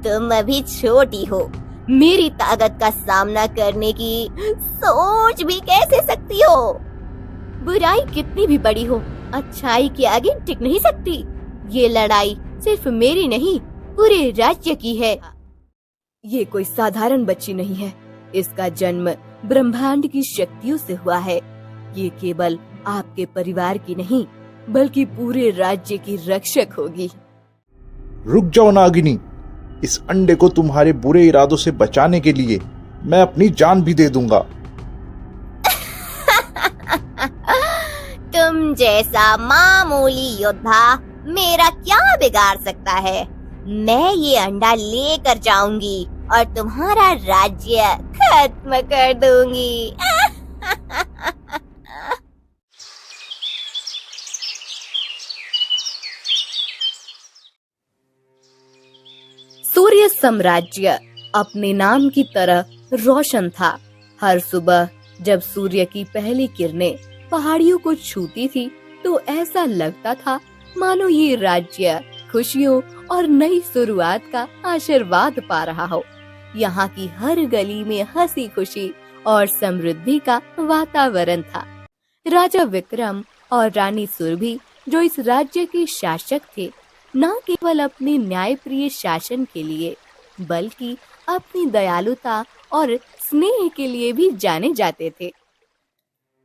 तुम अभी छोटी हो, मेरी ताकत का सामना करने की सोच भी कैसे सकती हो? बुराई कितनी भी बड़ी हो, अच्छाई के आगे टिक नहीं सकती। ये लड़ाई सिर्फ मेरी नहीं, पूरे राज्य की है। ये कोई साधारण बच्ची नहीं है, इसका जन्म ब्रह्मांड की शक्तियों से हुआ है। ये केवल आपके परिवार की नहीं, बल्कि पूरे राज्य की रक्षक होगी। रुक जाओ नागिनी, इस अंडे को तुम्हारे बुरे इरादों से बचाने के लिए मैं अपनी जान भी दे दूंगा। तुम जैसा मामूली योद्धा मेरा क्या बिगाड़ सकता है? मैं ये अंडा लेकर जाऊंगी और तुम्हारा राज्य खत्म कर दूंगी। सूर्य साम्राज्य अपने नाम की तरह रोशन था। हर सुबह जब सूर्य की पहली किरणें पहाड़ियों को छूती थी, तो ऐसा लगता था मानो ये राज्य खुशियों और नई शुरुआत का आशीर्वाद पा रहा हो। यहाँ की हर गली में हंसी खुशी और समृद्धि का वातावरण था। राजा विक्रम और रानी सुरभि, जो इस राज्य के शासक थे, न केवल अपने न्यायप्रिय शासन के लिए, बल्कि अपनी दयालुता और स्नेह के लिए भी जाने जाते थे।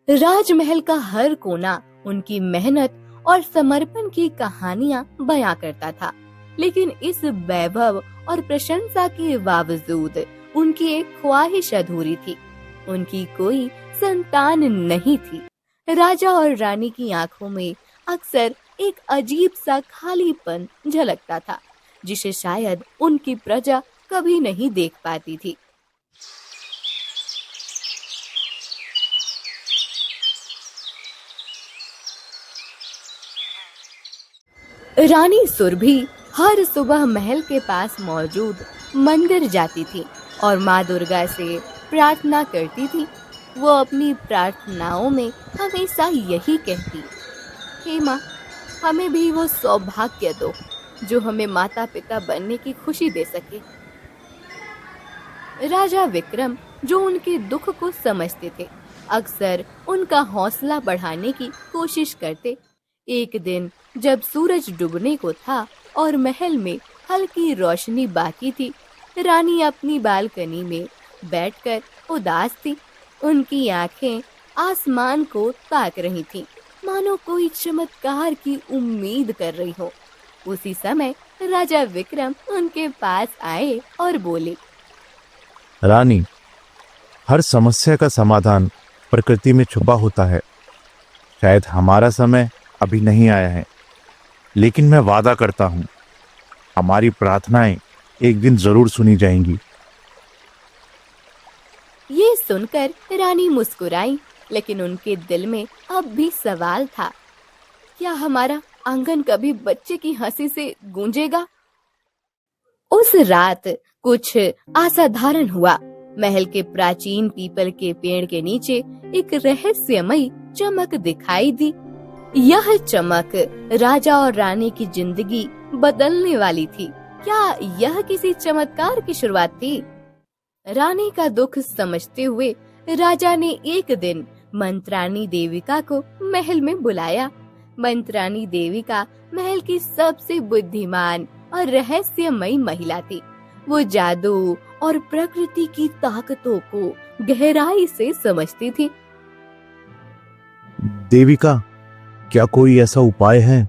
राजमहल का हर कोना उनकी मेहनत और समर्पण की कहानियां बयां करता था, लेकिन इस वैभव और प्रशंसा के बावजूद उनकी एक ख्वाहिश अधूरी थी। उनकी कोई संतान नहीं थी। राजा और रानी की आंखों में अक्सर एक अजीब सा खालीपन झलकता था, जिसे शायद उनकी प्रजा कभी नहीं देख पाती थी। रानी सुरभि हर सुबह महल के पास मौजूद मंदिर जाती थी और माँ दुर्गा से प्रार्थना करती थी। वो अपनी प्रार्थनाओं में हमेशा यही कहती, हे माँ, हमें भी वो सौभाग्य दो जो हमें माता पिता बनने की खुशी दे सके। राजा विक्रम, जो उनके दुख को समझते थे, अक्सर उनका हौसला बढ़ाने की कोशिश करते। एक दिन जब सूरज डूबने को था और महल में हल्की रोशनी बाकी थी, रानी अपनी बालकनी में बैठकर उदास थी। उनकी आंखें आसमान को ताक रही थीं, मानो कोई चमत्कार की उम्मीद कर रही हो। उसी समय राजा विक्रम उनके पास आए और बोले, रानी, हर समस्या का समाधान प्रकृति में छुपा होता है। शायद हमारा समय अभी नहीं आया है, लेकिन मैं वादा करता हूँ, हमारी प्रार्थनाएं एक दिन जरूर सुनी जाएंगी। ये सुनकर रानी मुस्कुराई, लेकिन उनके दिल में अब भी सवाल था, क्या हमारा आंगन कभी बच्चे की हंसी से गूंजेगा? उस रात कुछ असाधारण हुआ। महल के प्राचीन पीपल के पेड़ के नीचे एक रहस्यमयी चमक दिखाई दी। यह चमक राजा और रानी की जिंदगी बदलने वाली थी। क्या यह किसी चमत्कार की शुरुआत थी? रानी का दुख समझते हुए राजा ने एक दिन मंत्रानी देविका को महल में बुलाया। मंत्रानी देविका महल की सबसे बुद्धिमान और रहस्यमयी महिला थी। वो जादू और प्रकृति की ताकतों को गहराई से समझती थी। देविका, क्या कोई ऐसा उपाय है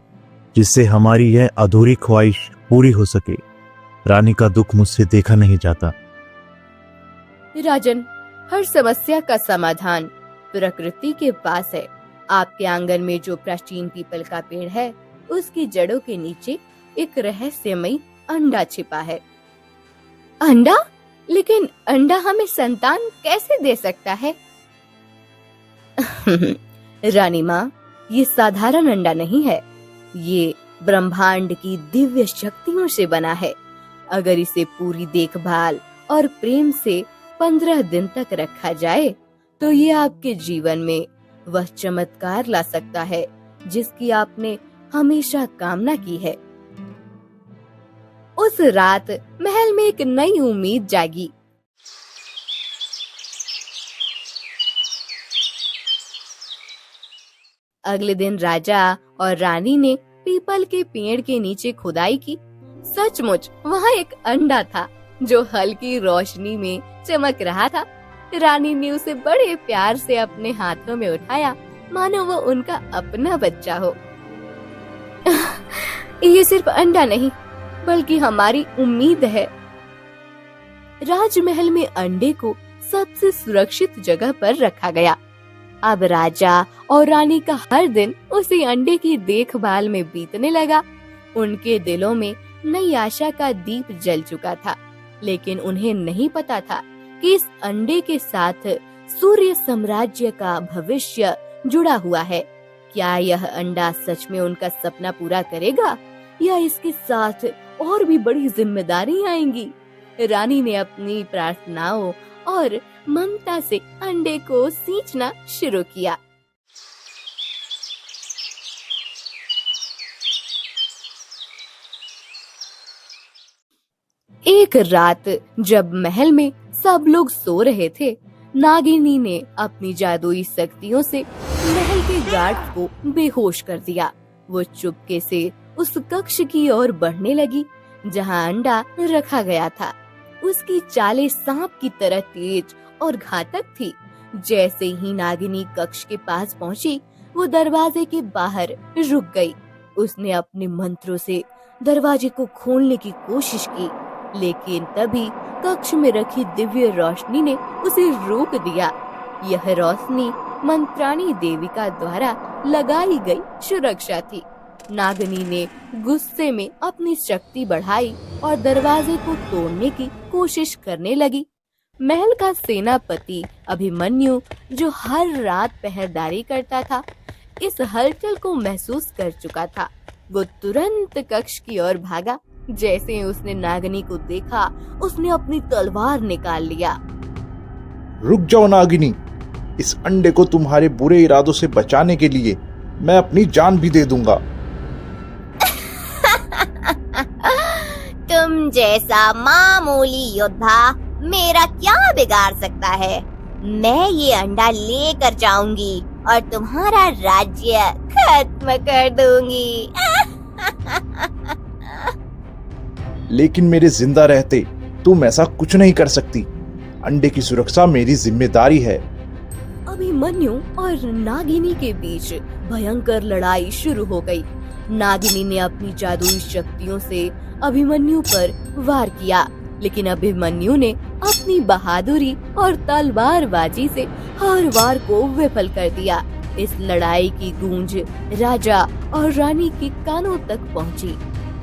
जिससे हमारी यह अधूरी ख्वाहिश पूरी हो सके? रानी का दुख मुझसे देखा नहीं जाता। राजन, हर समस्या का समाधान प्रकृति के पास है। आपके आंगन में जो प्राचीन पीपल का पेड़ है, उसकी जड़ों के नीचे एक रहस्यमयी अंडा छिपा है। अंडा? लेकिन अंडा हमें संतान कैसे दे सकता है? रानी माँ, ये साधारण अंडा नहीं है। ये ब्रह्मांड की दिव्य शक्तियों से बना है। अगर इसे पूरी देखभाल और प्रेम से 15 दिन तक रखा जाए, तो ये आपके जीवन में वह चमत्कार ला सकता है जिसकी आपने हमेशा कामना की है। उस रात महल में एक नई उम्मीद जागी। अगले दिन राजा और रानी ने पीपल के पेड़ के नीचे खुदाई की। सचमुच वहाँ एक अंडा था जो हल्की रोशनी में चमक रहा था। रानी ने उसे बड़े प्यार से अपने हाथों में उठाया, मानो वो उनका अपना बच्चा हो। ये सिर्फ अंडा नहीं, बल्कि हमारी उम्मीद है। राजमहल में अंडे को सबसे सुरक्षित जगह पर रखा गया। अब राजा और रानी का हर दिन उसी अंडे की देखभाल में बीतने लगा। उनके दिलों में नई आशा का दीप जल चुका था, लेकिन उन्हें नहीं पता था कि इस अंडे के साथ सूर्य साम्राज्य का भविष्य जुड़ा हुआ है। क्या यह अंडा सच में उनका सपना पूरा करेगा, या इसके साथ और भी बड़ी जिम्मेदारी आएंगी? रानी ने अपनी प्रार्थनाओं और ममता से अंडे को सींचना शुरू किया। एक रात जब महल में सब लोग सो रहे थे, नागिनी ने अपनी जादुई शक्तियों से महल के गार्ड को बेहोश कर दिया। वो चुपके से उस कक्ष की ओर बढ़ने लगी जहां अंडा रखा गया था। उसकी चालें सांप की तरह तेज और घातक थी। जैसे ही नागिनी कक्ष के पास पहुंची, वो दरवाजे के बाहर रुक गई। उसने अपने मंत्रों से दरवाजे को खोलने की कोशिश की, लेकिन तभी कक्ष में रखी दिव्य रोशनी ने उसे रोक दिया। यह रोशनी मंत्राणी देविका द्वारा लगाई गई सुरक्षा थी। नागिनी ने गुस्से में अपनी शक्ति बढ़ाई और दरवाजे को तोड़ने की कोशिश करने लगी। महल का सेनापति अभिमन्यु, जो हर रात पहरेदारी करता था, इस हलचल को महसूस कर चुका था। वो तुरंत कक्ष की ओर भागा। जैसे उसने नागिनी को देखा, उसने अपनी तलवार निकाल लिया। रुक जाओ नागिनी, इस अंडे को तुम्हारे बुरे इरादों से बचाने के लिए मैं अपनी जान भी दे दूंगा। तुम जैसा मामूली योद्धा मेरा क्या बिगाड़ सकता है? मैं ये अंडा लेकर जाऊंगी और तुम्हारा राज्य खत्म कर दूंगी। लेकिन मेरे जिंदा रहते तुम ऐसा कुछ नहीं कर सकती। अंडे की सुरक्षा मेरी जिम्मेदारी है। अभिमन्यु और नागिनी के बीच भयंकर लड़ाई शुरू हो गई। नागिनी ने अपनी जादुई शक्तियों से अभिमन्यु पर वार किया, लेकिन अभिमन्यु ने अपनी बहादुरी और तलवारबाजी से हर वार को विफल कर दिया। इस लड़ाई की गूंज राजा और रानी के कानों तक पहुंची।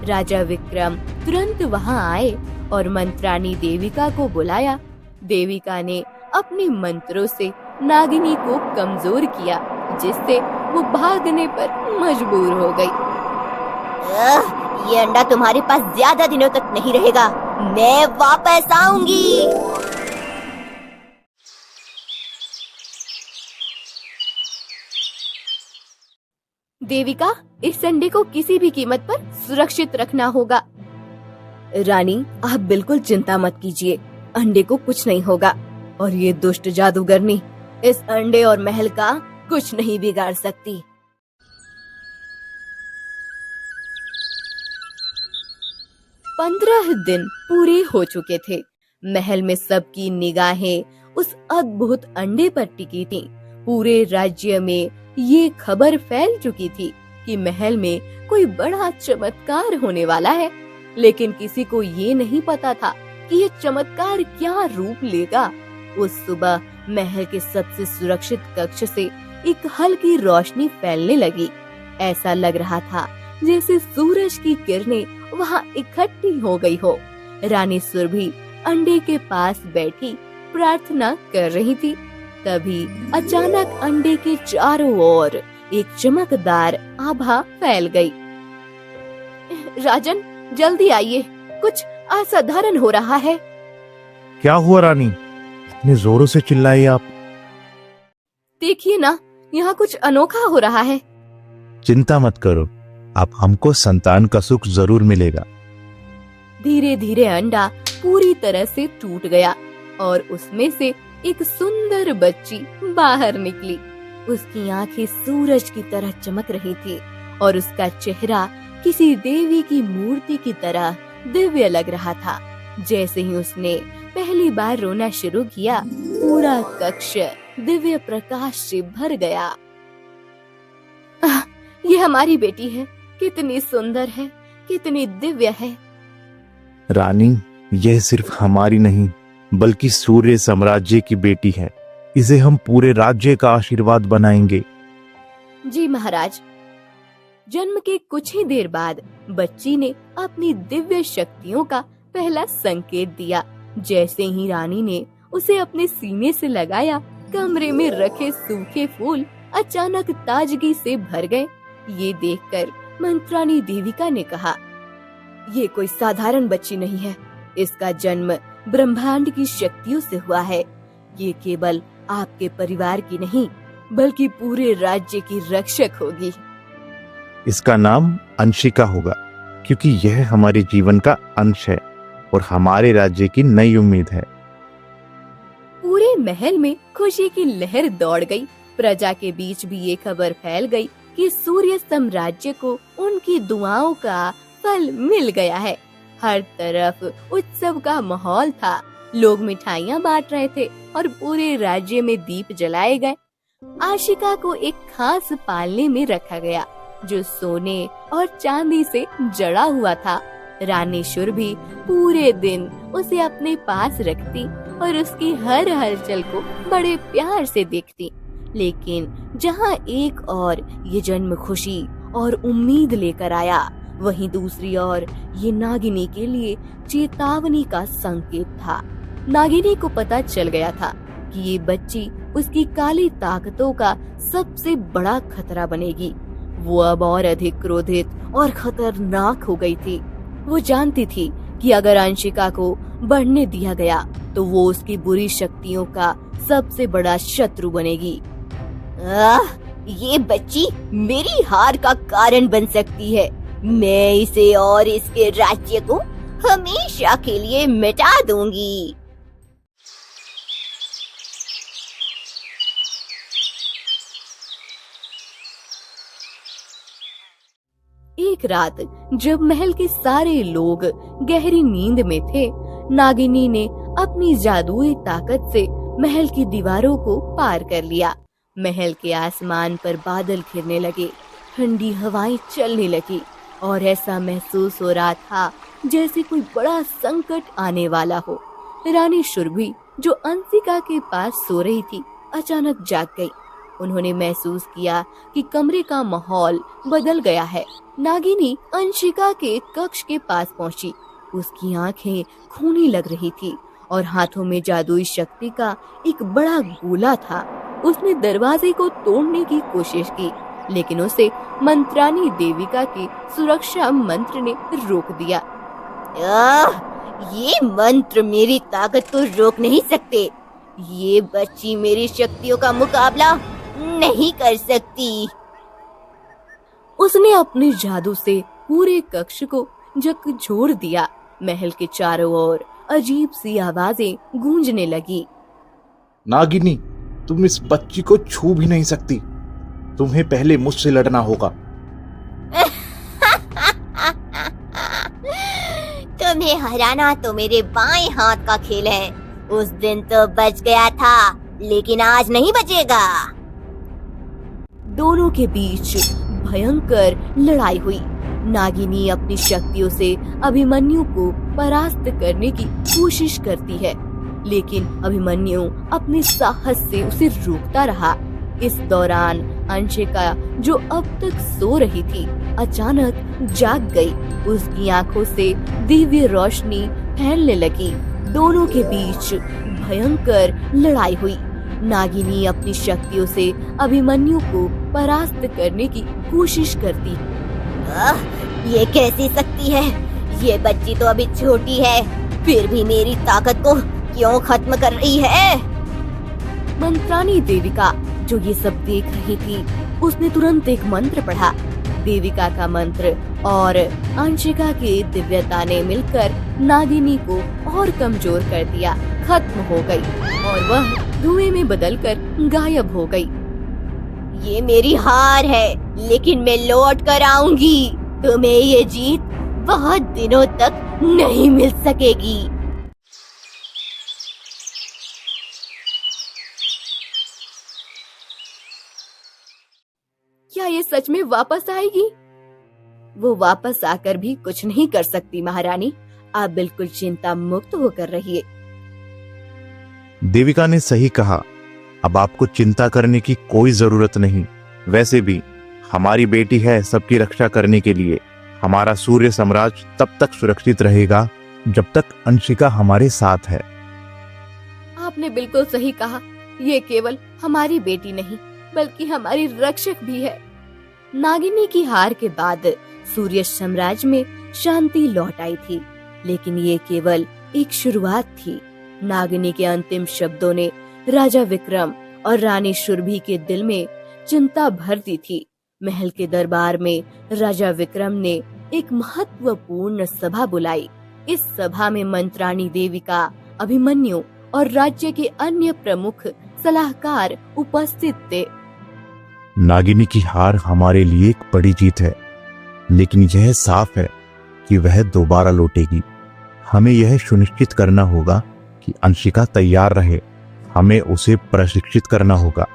राजा विक्रम तुरंत वहां आए और मंत्राणी देविका को बुलाया। देविका ने अपने मंत्रों से नागिनी को कमजोर किया, जिससे वो भागने पर मजबूर हो गई। ये अंडा तुम्हारे पास ज्यादा दिनों तक नहीं रहेगा। मैं वापस आऊंगी। देविका, इस अंडे को किसी भी कीमत पर सुरक्षित रखना होगा। रानी, आप बिल्कुल चिंता मत कीजिए, अंडे को कुछ नहीं होगा और ये दुष्ट जादूगरनी इस अंडे और महल का कुछ नहीं बिगाड़ सकती। पंद्रह दिन पूरे हो चुके थे। महल में सबकी निगाहें उस अद्भुत अंडे पर टिकी थीं। पूरे राज्य में ये खबर फैल चुकी थी कि महल में कोई बड़ा चमत्कार होने वाला है, लेकिन किसी को ये नहीं पता था कि ये चमत्कार क्या रूप लेगा। उस सुबह महल के सबसे सुरक्षित कक्ष से एक हल्की रोशनी फैलने लगी। ऐसा लग रहा था जैसे सूरज की किरणें वहां इकट्ठी हो गई हो। रानी सुरभि अंडे के पास बैठी प्रार्थना कर रही थी। तभी अचानक अंडे के चारों ओर एक चमकदार आभा फैल गई। राजन, जल्दी आइए, कुछ असाधारण हो रहा है। क्या हुआ रानी, इतने जोरों से चिल्लाई आप? देखिए ना, यहाँ कुछ अनोखा हो रहा है। चिंता मत करो, अब हमको संतान का सुख जरूर मिलेगा। धीरे धीरे अंडा पूरी तरह से टूट गया और उसमें से एक सुंदर बच्ची बाहर निकली। उसकी आंखें सूरज की तरह चमक रही थी और उसका चेहरा किसी देवी की मूर्ति की तरह दिव्य लग रहा था। जैसे ही उसने पहली बार रोना शुरू किया, पूरा कक्ष दिव्य प्रकाश से भर गया। ये हमारी बेटी है, कितनी सुंदर है, कितनी दिव्य है। रानी, यह सिर्फ हमारी नहीं बल्कि सूर्य साम्राज्य की बेटी है। इसे हम पूरे राज्य का आशीर्वाद बनाएंगे। जी महाराज। जन्म के कुछ ही देर बाद बच्ची ने अपनी दिव्य शक्तियों का पहला संकेत दिया। जैसे ही रानी ने उसे अपने सीने से लगाया, कमरे में रखे सूखे फूल अचानक ताजगी से भर गए। ये देखकर मंत्रानी देविका ने कहा, ये कोई साधारण बच्ची नहीं है, इसका जन्म ब्रह्मांड की शक्तियों से हुआ है। ये केवल आपके परिवार की नहीं बल्कि पूरे राज्य की रक्षक होगी। इसका नाम अंशिका होगा क्योंकि यह हमारे जीवन का अंश है और हमारे राज्य की नई उम्मीद है। पूरे महल में खुशी की लहर दौड़ गई। प्रजा के बीच भी ये खबर फैल गई कि सूर्य साम्राज्य को उनकी दुआओं का फल मिल गया है। हर तरफ उत्सव का माहौल था। लोग मिठाइयाँ बांट रहे थे और पूरे राज्य में दीप जलाए गए। आशिका को एक खास पालने में रखा गया जो सोने और चांदी से जड़ा हुआ था। रानी शुर भी पूरे दिन उसे अपने पास रखती और उसकी हर हलचल को बड़े प्यार से देखती। लेकिन जहाँ एक और ये जन्म खुशी और उम्मीद लेकर आया, वहीं दूसरी ओर ये नागिनी के लिए चेतावनी का संकेत था। नागिनी को पता चल गया था कि ये बच्ची उसकी काली ताकतों का सबसे बड़ा खतरा बनेगी। वो अब और अधिक क्रोधित और खतरनाक हो गई थी। वो जानती थी कि अगर अंशिका को बढ़ने दिया गया तो वो उसकी बुरी शक्तियों का सबसे बड़ा शत्रु बनेगी। ये बच्ची मेरी हार का कारण बन सकती है। मैं इसे और इसके राज्य को हमेशा के लिए मिटा दूंगी। एक रात जब महल के सारे लोग गहरी नींद में थे, नागिनी ने अपनी जादुई ताकत से महल की दीवारों को पार कर लिया। महल के आसमान पर बादल घिरने लगे, ठंडी हवाएं चलने लगी और ऐसा महसूस हो रहा था जैसे कोई बड़ा संकट आने वाला हो। रानी शुरभि जो अंशिका के पास सो रही थी, अचानक जाग गई। उन्होंने महसूस किया कि कमरे का माहौल बदल गया है। नागिनी अंशिका के कक्ष के पास पहुंची। उसकी आंखें खूनी लग रही थी और हाथों में जादुई शक्ति का एक बड़ा गोला था। उसने दरवाजे को तोड़ने की कोशिश की, लेकिन उसे मंत्रानी देविका के सुरक्षा मंत्र ने रोक दिया। ये मंत्र मेरी ताकत को रोक नहीं सकते। ये बच्ची मेरी शक्तियों का मुकाबला नहीं कर सकती। उसने अपने जादू से पूरे कक्ष को झकझोर दिया। महल के चारों ओर अजीब सी आवाजें गूंजने लगी। नागिनी, तुम इस बच्ची को छू भी नहीं सकती। तुम्हें पहले मुझसे लड़ना होगा। तुम्हें हराना तो मेरे बाएं हाथ का खेल है। उस दिन तो बच गया था, लेकिन आज नहीं बचेगा। दोनों के बीच भयंकर लड़ाई हुई। नागिनी अपनी शक्तियों से अभिमन्यु को परास्त करने की कोशिश करती है, लेकिन अभिमन्यु अपने साहस से उसे रोकता रहा। इस दौरान अंशिका जो अब तक सो रही थी, अचानक जाग गई। उसकी आंखों से दिव्य रोशनी फैलने लगी। दोनों के बीच भयंकर लड़ाई हुई। नागिनी अपनी शक्तियों से अभिमन्यु को परास्त करने की कोशिश करती। ये कैसी शक्ति है? ये बच्ची तो अभी छोटी है, फिर भी मेरी ताकत को क्यों खत्म कर रही है? मंत्रानी देविका जो ये सब देख रही थी, उसने तुरंत एक मंत्र पढ़ा। देविका का मंत्र और अंशिका की दिव्यता ने मिलकर नागिनी को और कमजोर कर दिया, खत्म हो गई और वह धुएं में बदलकर गायब हो गई। ये मेरी हार है, लेकिन मैं लौट कर आऊंगी। तुम्हें ये जीत बहुत दिनों तक नहीं मिल सकेगी। क्या ये सच में वापस आएगी? वो वापस आकर भी कुछ नहीं कर सकती महारानी, आप बिल्कुल चिंता मुक्त होकर रहिए। देविका ने सही कहा, अब आपको चिंता करने की कोई जरूरत नहीं। वैसे भी हमारी बेटी है सबकी रक्षा करने के लिए। हमारा सूर्य साम्राज्य तब तक सुरक्षित रहेगा जब तक अंशिका हमारे साथ है। आपने बिल्कुल सही कहा, ये केवल हमारी बेटी नहीं बल्कि हमारी रक्षक भी है। नागिनी की हार के बाद सूर्य साम्राज्य में शांति लौट आई थी, लेकिन ये केवल एक शुरुआत थी। नागिनी के अंतिम शब्दों ने राजा विक्रम और रानी सुरभि के दिल में चिंता भर दी थी। महल के दरबार में राजा विक्रम ने एक महत्वपूर्ण सभा बुलाई। इस सभा में मंत्राणी देविका, अभिमन्यु और राज्य के अन्य प्रमुख सलाहकार उपस्थित थे। नागिनी की हार हमारे लिए एक बड़ी जीत है, लेकिन यह साफ है कि वह दोबारा लौटेगी। हमें यह सुनिश्चित करना होगा कि अंशिका तैयार रहे। हमें उसे प्रशिक्षित करना होगा।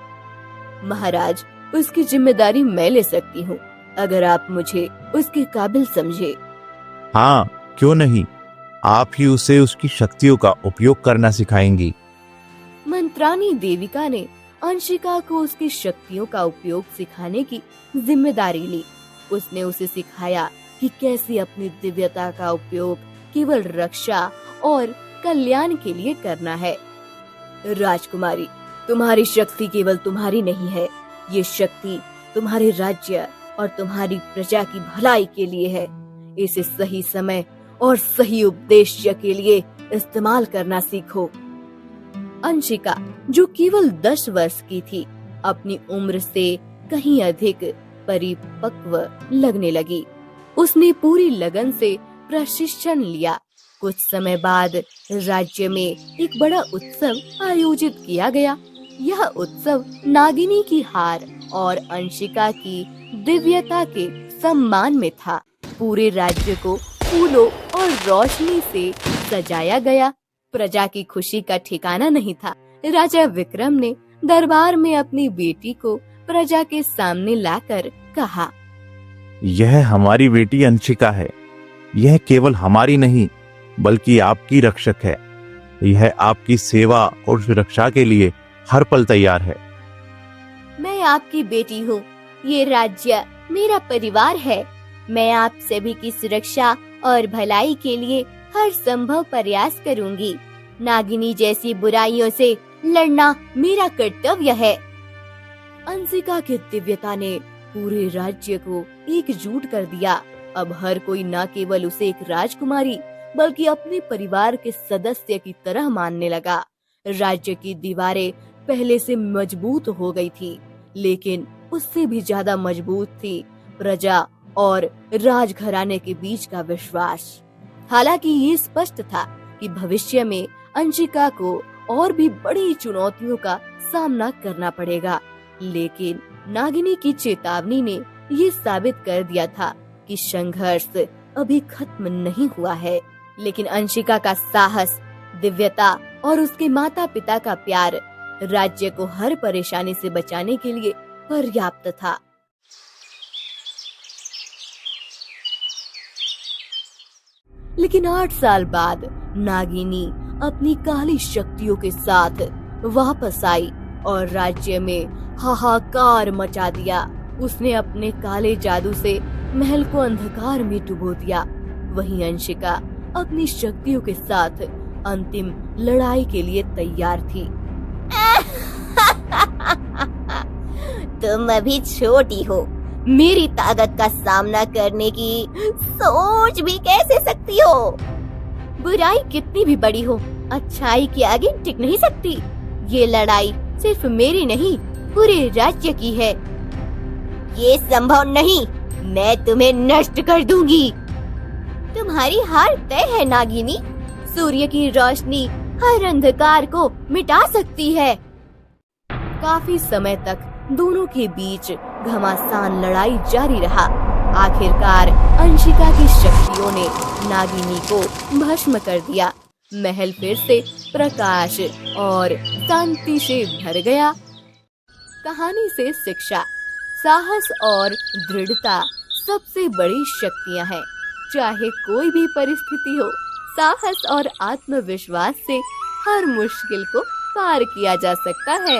महाराज, उसकी जिम्मेदारी मैं ले सकती हूँ, अगर आप मुझे उसके काबिल समझे। हाँ, क्यों नहीं, आप ही उसे उसकी शक्तियों का उपयोग करना सिखाएंगी। मंत्राणी देविका ने अंशिका को उसकी शक्तियों का उपयोग सिखाने की जिम्मेदारी ली। उसने उसे सिखाया कि कैसे अपनी दिव्यता का उपयोग केवल रक्षा और कल्याण के लिए करना है। राजकुमारी, तुम्हारी शक्ति केवल तुम्हारी नहीं है, ये शक्ति तुम्हारे राज्य और तुम्हारी प्रजा की भलाई के लिए है। इसे सही समय और सही उद्देश्य के लिए इस्तेमाल करना सीखो। अंशिका, जो केवल 10 वर्ष की थी, अपनी उम्र से कहीं अधिक परिपक्व लगने लगी। उसने पूरी लगन से प्रशिक्षण लिया। कुछ समय बाद राज्य में एक बड़ा उत्सव आयोजित किया गया। यह उत्सव नागिनी की हार और अंशिका की दिव्यता के सम्मान में था। पूरे राज्य को फूलों और रोशनी से सजाया गया। प्रजा की खुशी का ठिकाना नहीं था। राजा विक्रम ने दरबार में अपनी बेटी को प्रजा के सामने लाकर कहा, यह हमारी बेटी अंशिका है। यह केवल हमारी नहीं बल्कि आपकी रक्षक है। यह आपकी सेवा और सुरक्षा के लिए हर पल तैयार है। मैं आपकी बेटी हूँ। ये राज्य मेरा परिवार है। मैं आप सभी की सुरक्षा और भलाई के लिए हर संभव प्रयास करूंगी। नागिनी जैसी बुराइयों से लड़ना मेरा कर्तव्य है। अंशिका की दिव्यता ने पूरे राज्य को एकजुट कर दिया। अब हर कोई न केवल उसे एक राजकुमारी बल्कि अपने परिवार के सदस्य की तरह मानने लगा। राज्य की दीवारें पहले से मजबूत हो गई थी, लेकिन उससे भी ज्यादा मजबूत थी प्रजा और राजघराने के बीच का विश्वास। हालांकि ये स्पष्ट था कि भविष्य में अंशिका को और भी बड़ी चुनौतियों का सामना करना पड़ेगा, लेकिन नागिनी की चेतावनी ने ये साबित कर दिया था कि संघर्ष अभी खत्म नहीं हुआ है। लेकिन अंशिका का साहस, दिव्यता और उसके माता पिता का प्यार राज्य को हर परेशानी से बचाने के लिए पर्याप्त था। लेकिन 8 साल बाद नागिनी अपनी काली शक्तियों के साथ वापस आई और राज्य में हाहाकार मचा दिया। उसने अपने काले जादू से महल को अंधकार में डुबो दिया। वहीं अंशिका अपनी शक्तियों के साथ अंतिम लड़ाई के लिए तैयार थी। तुम अभी छोटी हो, मेरी ताकत का सामना करने की सोच भी कैसे सकती हो? बुराई कितनी भी बड़ी हो, अच्छाई के आगे टिक नहीं सकती। ये लड़ाई सिर्फ मेरी नहीं, पूरे राज्य की है। ये संभव नहीं। मैं तुम्हें नष्ट कर दूंगी। तुम्हारी हार तय है नागिनी। सूर्य की रोशनी हर अंधकार को मिटा सकती है। काफी समय तक दोनों के बीच घमासान लड़ाई जारी रहा। आखिरकार अंशिका की शक्तियों ने नागिनी को भस्म कर दिया। महल फिर से प्रकाश और शांति से भर गया। कहानी से शिक्षा, साहस और दृढ़ता सबसे बड़ी शक्तियां हैं। चाहे कोई भी परिस्थिति हो, साहस और आत्मविश्वास से हर मुश्किल को पार किया जा सकता है।